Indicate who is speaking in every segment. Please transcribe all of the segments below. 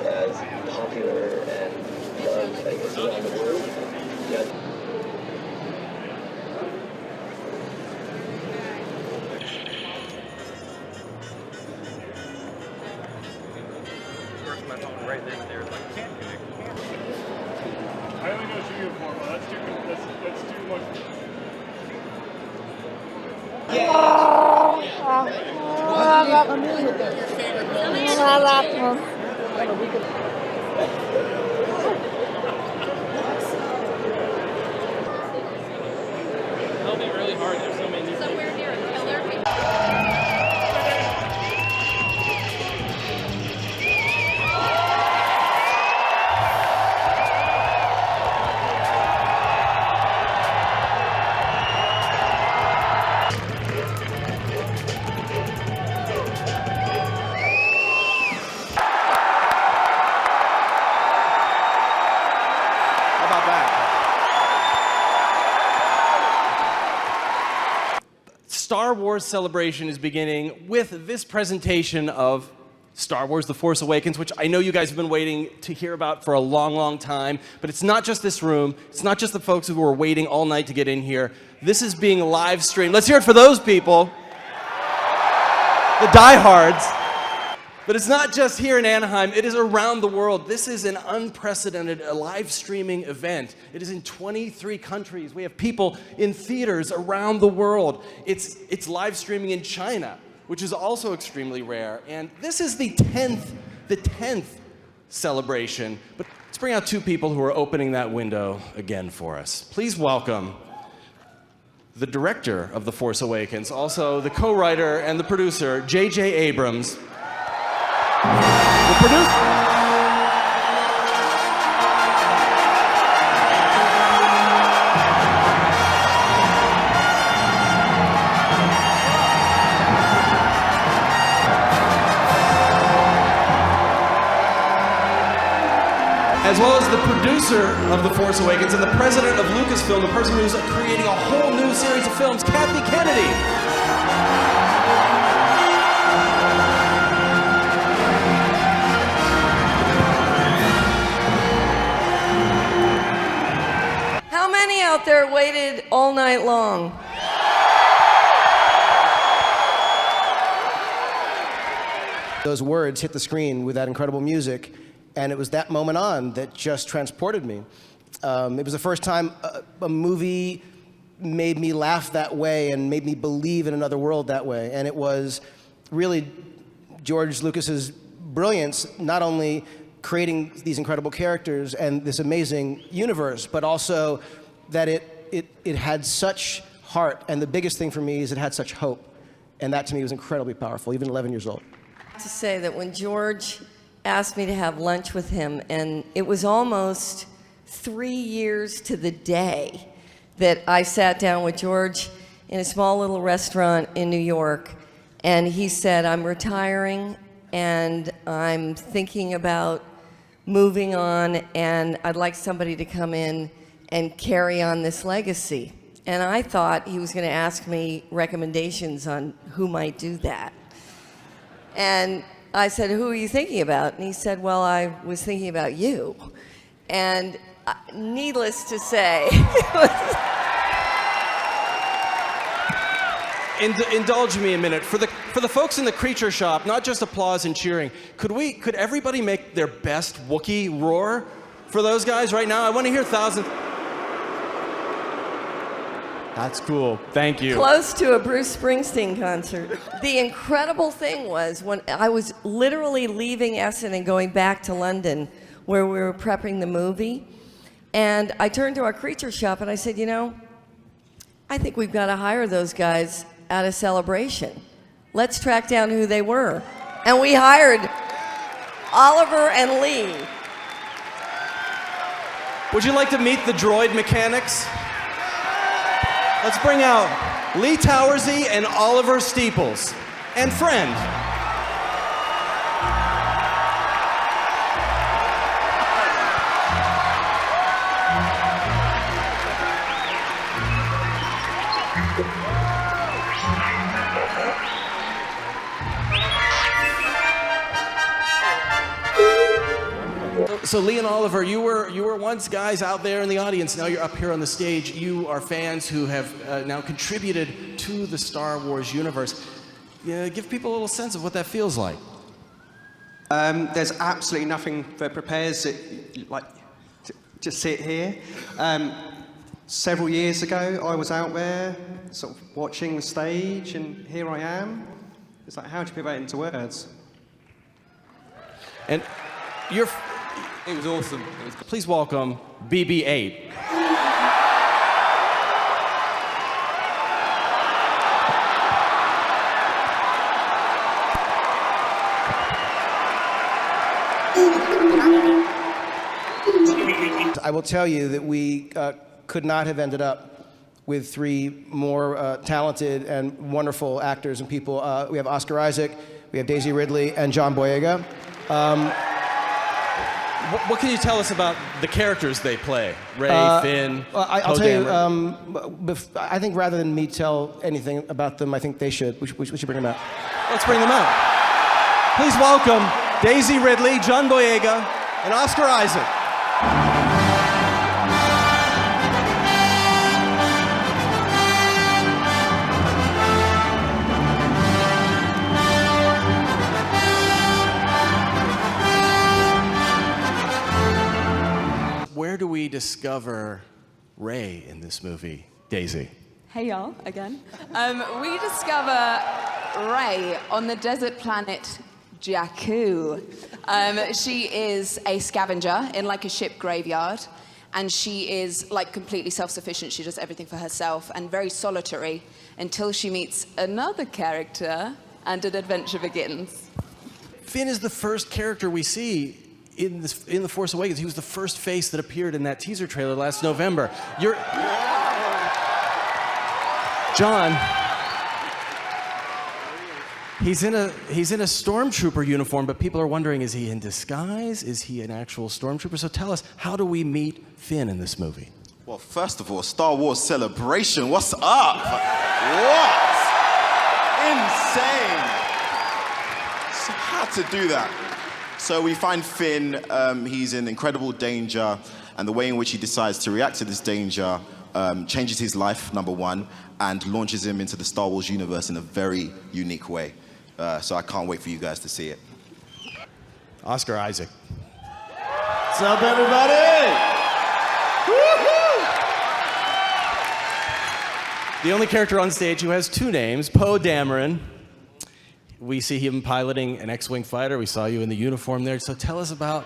Speaker 1: As popular and loved, I guess, around the world. Yeah.
Speaker 2: My phone right there. Like, can't connect.
Speaker 3: I only know 2 uniform. That's too much.
Speaker 2: That'll be really hard. There's so many.
Speaker 4: Somewhere near a killer.
Speaker 2: How about that? Star Wars Celebration is beginning with this presentation of Star Wars The Force Awakens, which I know you guys have been waiting to hear about for a long, long time. But it's not just this room. It's not just the folks who were waiting all night to get in here. This is being live streamed. Let's hear it for those people. The diehards. But it's not just here in Anaheim, it is around the world. This is an unprecedented live streaming event. It is in 23 countries. We have people in theaters around the world. It's live streaming in China, which is also extremely rare. And this is the 10th celebration. But let's bring out two people who are opening that window again for us. Please welcome the director of The Force Awakens, also the co-writer and the producer, J.J. Abrams. The producer. As well as the producer of The Force Awakens and the president of Lucasfilm, the person who's creating a whole new series of films, Kathy Kennedy.
Speaker 5: How many out there waited all night long?
Speaker 6: Those words hit the screen with that incredible music, and it was that moment on that just transported me. It was the first time a movie made me laugh that way and made me believe in another world that way. And it was really George Lucas's brilliance, not only creating these incredible characters and this amazing universe, but also that it had such heart. And the biggest thing for me is it had such hope. And that to me was incredibly powerful, even 11 years old.
Speaker 5: To say that when George asked me to have lunch with him, and it was almost 3 years to the day that I sat down with George in a small little restaurant in New York, and he said, I'm retiring and I'm thinking about moving on, and I'd like somebody to come in and carry on this legacy. And I thought he was going to ask me recommendations on who might do that. And I said, who are you thinking about? And he said, well, I was thinking about you. And needless to say,
Speaker 2: Indulge me a minute. For the folks in the creature shop, not just applause and cheering, could everybody make their best Wookiee roar for those guys right now? I want to hear thousands. That's cool. Thank you.
Speaker 5: Close to a Bruce Springsteen concert. The incredible thing was when I was literally leaving Essen and going back to London where we were prepping the movie, and I turned to our creature shop and I said, you know, I think we've got to hire those guys at a celebration. Let's track down who they were. And we hired Oliver and Lee.
Speaker 2: Would you like to meet the droid mechanics? Let's bring out Lee Towersy and Oliver Steeples. And friend. So Lee and Oliver, you were once guys out there in the audience. Now you're up here on the stage. You are fans who have now contributed to the Star Wars universe. Give people a little sense of what that feels like.
Speaker 4: There's absolutely nothing that prepares it like to sit here. Several years ago, I was out there, sort of watching the stage, and here I am. It's like, how do you put that into words?
Speaker 2: And you're.
Speaker 7: It was awesome.
Speaker 2: Please welcome BB-8.
Speaker 6: I will tell you that we could not have ended up with three more talented and wonderful actors and people. We have Oscar Isaac, we have Daisy Ridley, and John Boyega.
Speaker 2: What can you tell us about the characters they play? Rey, Finn,
Speaker 6: I'll tell you, I think rather than me tell anything about them, I think they should. We should bring them out.
Speaker 2: Let's bring them out. Please welcome Daisy Ridley, John Boyega, and Oscar Isaac. Where do we discover Rey in this movie, Daisy?
Speaker 8: Hey y'all, again. We discover Rey on the desert planet Jakku. She is a scavenger in like a ship graveyard, and she is like completely self-sufficient. She does everything for herself and very solitary until she meets another character and an adventure begins.
Speaker 2: Finn is the first character we see in The Force Awakens. He was the first face that appeared in that teaser trailer last November. John, he's in a stormtrooper uniform, but people are wondering, is he in disguise? Is he an actual stormtrooper? So tell us, how do we meet Finn in this movie?
Speaker 9: Well, first of all, Star Wars Celebration, what's up? What? Insane. So how to do that? So we find Finn, he's in incredible danger, and the way in which he decides to react to this danger changes his life, number one, and launches him into the Star Wars universe in a very unique way. So I can't wait for you guys to see it.
Speaker 2: Oscar Isaac.
Speaker 9: What's up, everybody? Woo-hoo!
Speaker 2: The only character on stage who has two names, Poe Dameron. We see him piloting an X-Wing fighter. We saw you in the uniform there. So tell us about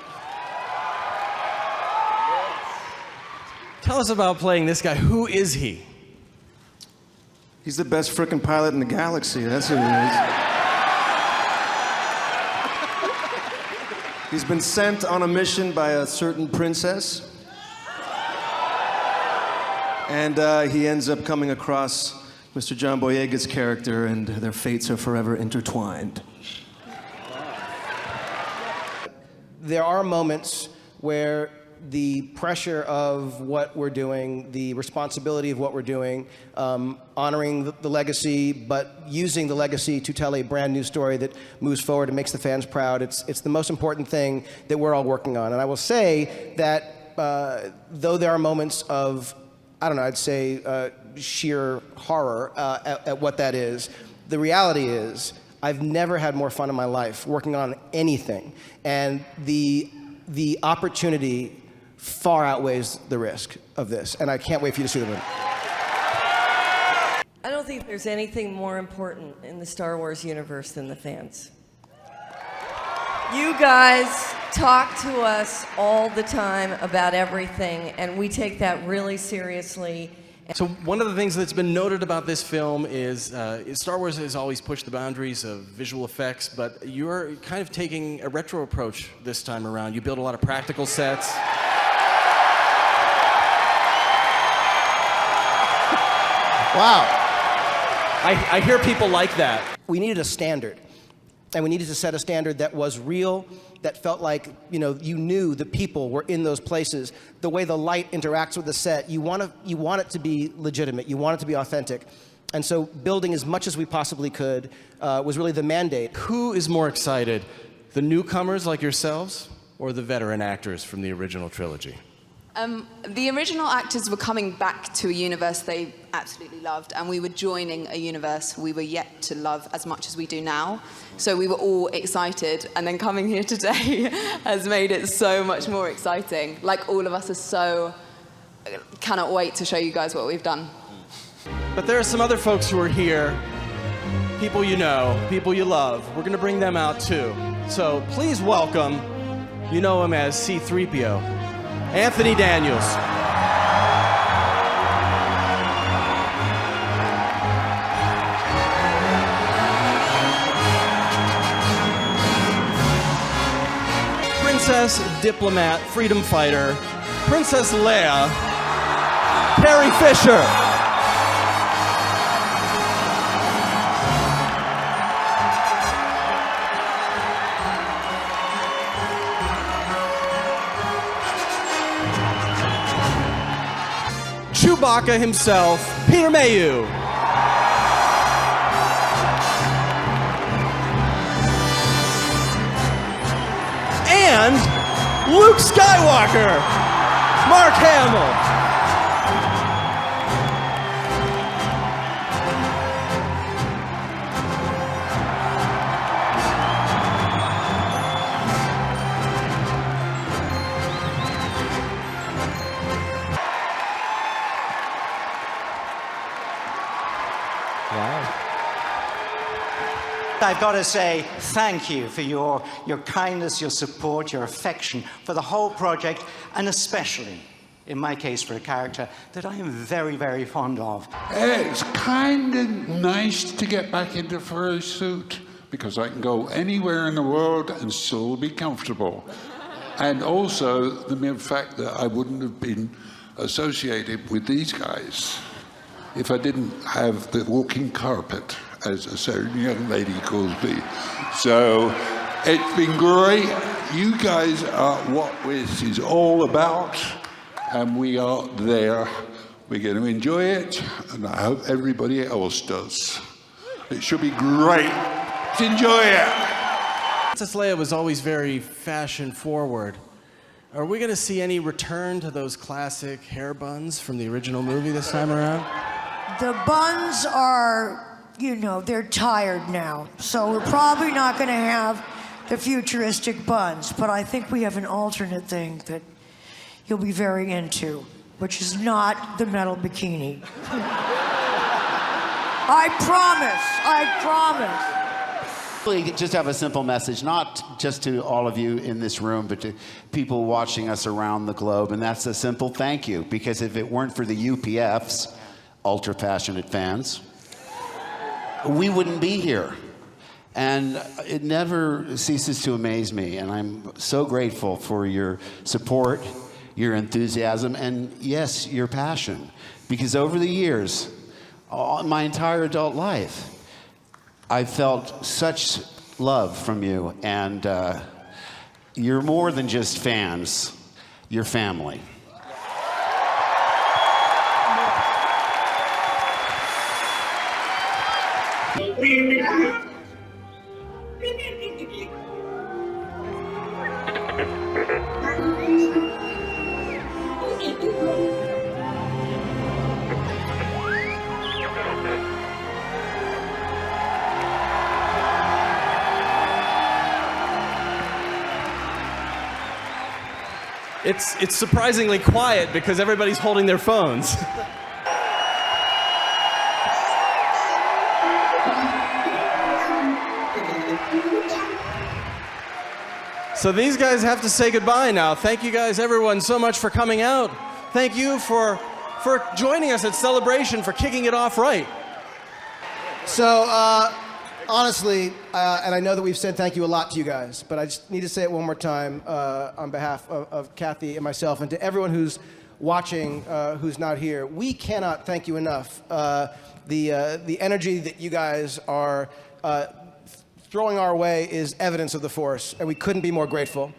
Speaker 2: playing this guy. Who is he?
Speaker 4: He's the best frickin' pilot in the galaxy. That's who he is. He's been sent on a mission by a certain princess. And he ends up coming across Mr. John Boyega's character, and their fates are forever intertwined.
Speaker 6: There are moments where the pressure of what we're doing, the responsibility of what we're doing, honoring the legacy, but using the legacy to tell a brand new story that moves forward and makes the fans proud. It's the most important thing that we're all working on. And I will say that though there are moments of, I don't know, I'd say sheer horror at what that is, the reality is I've never had more fun in my life working on anything. And the opportunity far outweighs the risk of this, and I can't wait for you to see the movie.
Speaker 5: I don't think there's anything more important in the Star Wars universe than the fans. You guys talk to us all the time about everything, and we take that really seriously.
Speaker 2: So one of the things that's been noted about this film is Star Wars has always pushed the boundaries of visual effects, but you're kind of taking a retro approach this time around. You build a lot of practical sets.
Speaker 6: Wow.
Speaker 2: I hear people like that.
Speaker 6: We needed a standard, and we needed to set a standard that was real, that felt like, you knew the people were in those places. The way the light interacts with the set, you want it to be legitimate, you want it to be authentic. And so building as much as we possibly could was really the mandate.
Speaker 2: Who is more excited, the newcomers like yourselves or the veteran actors from the original trilogy?
Speaker 8: The original actors were coming back to a universe they absolutely loved, and we were joining a universe we were yet to love as much as we do now. So we were all excited, and then coming here today has made it so much more exciting. Like, all of us are so... cannot wait to show you guys what we've done.
Speaker 2: But there are some other folks who are here, people you know, people you love. We're gonna bring them out too. So please welcome, you know him as C-3PO, Anthony Daniels. Princess, diplomat, freedom fighter, Princess Leia, Carrie Fisher. Chewbacca himself, Peter Mayhew. And Luke Skywalker, Mark Hamill.
Speaker 7: I've got to say thank you for your kindness, your support, your affection for the whole project, and especially, in my case, for a character that I am very, very fond of.
Speaker 10: It's kind of nice to get back into fursuit because I can go anywhere in the world and still be comfortable. And also the mere fact that I wouldn't have been associated with these guys if I didn't have the walking carpet, as a certain young lady calls me. So it's been great. You guys are what this is all about, and we are there. We're going to enjoy it, and I hope everybody else does. It should be great. Let's enjoy it.
Speaker 2: Princess Leia was always very fashion forward. Are we going to see any return to those classic hair buns from the original movie this time around?
Speaker 11: The buns are, they're tired now. So we're probably not going to have the futuristic buns. But I think we have an alternate thing that you'll be very into, which is not the metal bikini. I promise.
Speaker 12: Just have a simple message, not just to all of you in this room, but to people watching us around the globe. And that's a simple thank you, because if it weren't for the UPFs, ultra passionate fans, we wouldn't be here. And it never ceases to amaze me. And I'm so grateful for your support, your enthusiasm, and yes, your passion. Because over the years, my entire adult life, I felt such love from you, and you're more than just fans, you're family.
Speaker 2: It's surprisingly quiet because everybody's holding their phones. So these guys have to say goodbye now. Thank you guys, everyone, so much for coming out. Thank you for joining us at Celebration, for kicking it off right.
Speaker 6: So, honestly, and I know that we've said thank you a lot to you guys, but I just need to say it one more time on behalf of Kathy and myself, and to everyone who's watching who's not here, we cannot thank you enough. The energy that you guys are throwing our way is evidence of the Force, and we couldn't be more grateful.